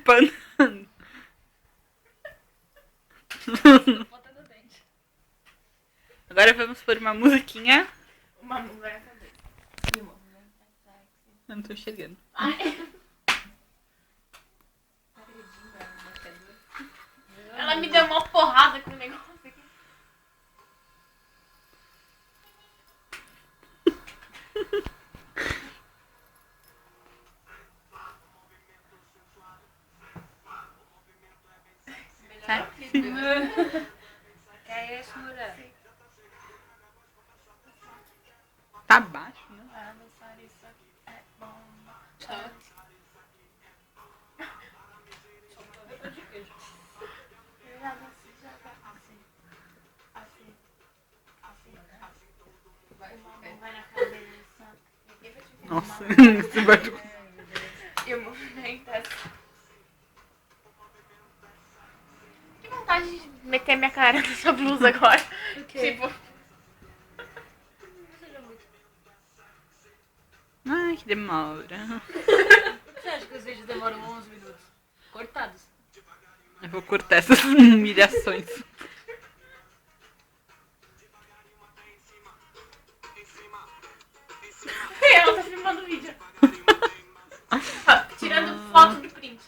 pano. Ponta do dente. Agora vamos por uma musiquinha. Uma mulher cadê? Eu não tô enxergando. Ela me deu uma porrada com o negócio aqui. Tá? É esse, Mura. Tá baixo, né? Ah, dançar isso aqui é bom. Eu já dancei, assim. Assim. Uma mão vai na cabeça. Nossa, esse barulho. E o movimento é assim. Que vontade de meter minha cara nessa blusa agora. Tipo, Ai, que demora. Você acha que os vídeos demoram 11 minutos? Cortados. Eu vou cortar essas humilhações. ela tá filmando o vídeo. Tirando foto do print.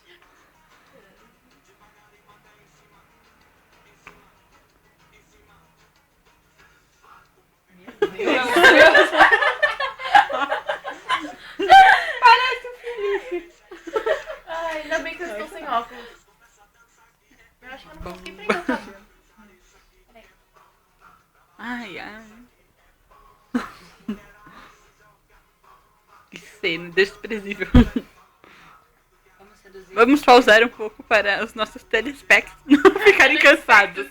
Ai, ainda bem que eu estou sem óculos. Eu acho que eu não consegui prender o cabelo. Peraí. Ai, ai. Que cena desprezível. Vamos seduzir. Vamos pausar um pouco para os nossos telespectadores não ficarem cansados.